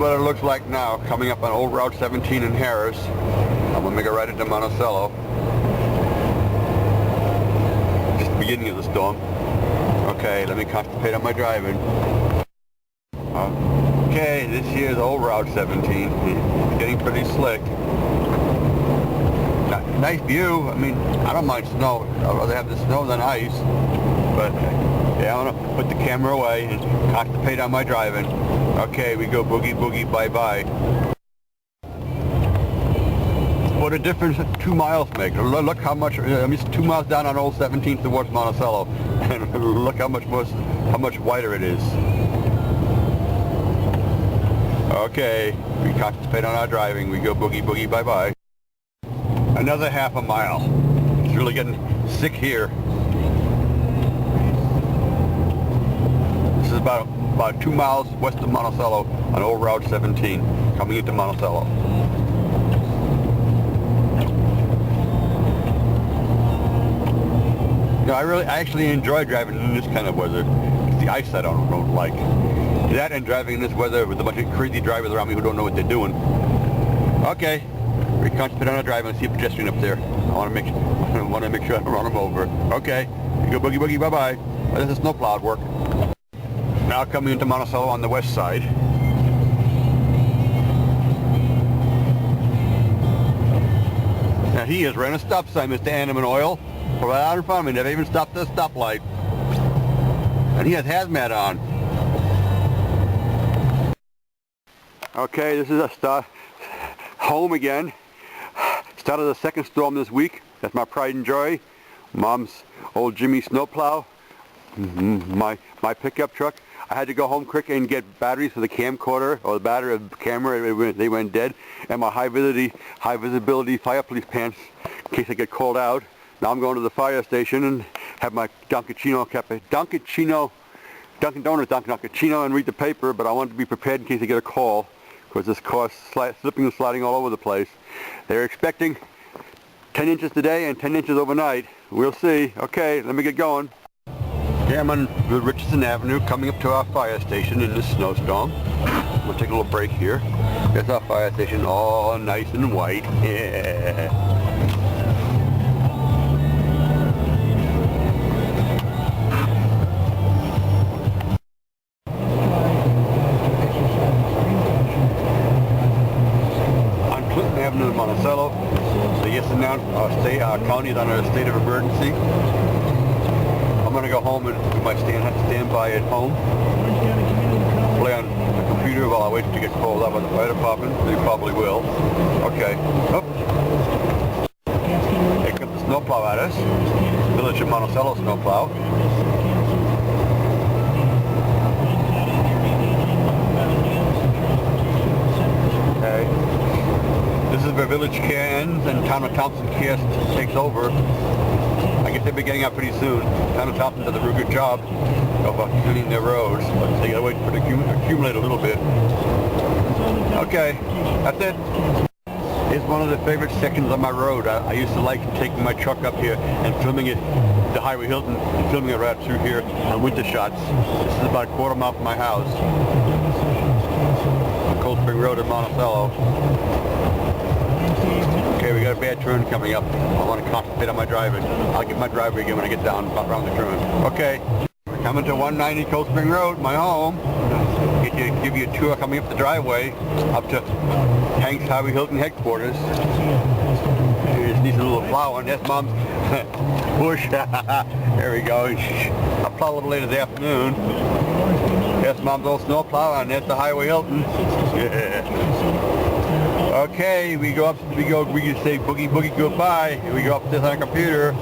what it looks like now, coming up on Old Route 17 in Harris. I'm gonna make a right into Monticello. Just the beginning of the storm. Okay, let me concentrate on my driving. Okay, this here's Old Route 17. It's getting pretty slick. Nice view. I mean, I don't mind snow. I'd rather have the snow than ice. But yeah, I'm gonna put the camera away and concentrate on my driving. Okay, we go boogie boogie bye bye. What a difference 2 miles make. Look how much. I'm just 2 miles down on Old 17 towards Monticello, and look how much wider it is. Okay, we concentrate on our driving. We go boogie boogie bye bye. Another half a mile. It's really getting sick here. This is about 2 miles west of Monticello on Old Route 17, coming into Monticello. You know, I actually enjoy driving in this kind of weather. It's the ice I don't like. That and driving in this weather with a bunch of crazy drivers around me who don't know what they're doing. Okay, we concentrate on our driving and see a pedestrian up there. I want to make sure I don't run him over. Okay, we go boogie boogie bye bye. This is snowplow work. Now coming into Monticello on the west side. Now he has ran a stop sign, Mr. Animal Oil. Right out in front of me, never even stopped at a stoplight. And he has hazmat on. Okay, this is a start home again. Started the second storm this week. That's my pride and joy. Mom's old Jimmy snowplow. My pickup truck. I had to go home quick and get batteries for the camcorder or the battery of the camera. They went dead. And my high visibility fire police pants in case I get called out. Now I'm going to the fire station and have my Dunkin' Donuts and read the paper, but I wanted to be prepared in case I get a call, because this car's slipping and sliding all over the place. They're expecting 10 inches today and 10 inches overnight. We'll see. Okay, let me get going. Okay, I'm on Richardson Avenue, coming up to our fire station in this snowstorm. We'll take a little break here. There's our fire station, all nice and white. Yeah. Avenue in Monticello. So yes, announced our county is under a state of emergency. I'm going to go home and do my standby at home. Play on the computer while I wait to get called out by the fire department. They probably will. Okay. Oh. Here comes the snowplow at us. Village of Monticello snowplow. Okay. This is where Village Care ends and Town of Thompson Care takes over. I guess they'll be getting out pretty soon. Town of Thompson does a real good job of cleaning their roads, but they gotta wait for it to accumulate a little bit. Okay, that's it. It's one of the favorite sections of my road. I used to like taking my truck up here and filming it, the Highway Hilton, and filming it right through here on winter shots. This is about a quarter mile from my house. On Cold Spring Road in Monticello. Okay, we got a bad turn coming up. I want to concentrate on my driving. I'll get my driveway again when I get down around the turn. Okay, we're coming to 190 Cold Spring Road, my home. Give you a tour coming up the driveway up to Hank's Highway Hilton headquarters. Here's needs a little plowing. That's Mom's push. There we go. I'll plow a little later this afternoon. That's Mom's old snow plow, and that's the Highway Hilton. Yeah. Okay, we can say boogie boogie goodbye. We go up this on a computer.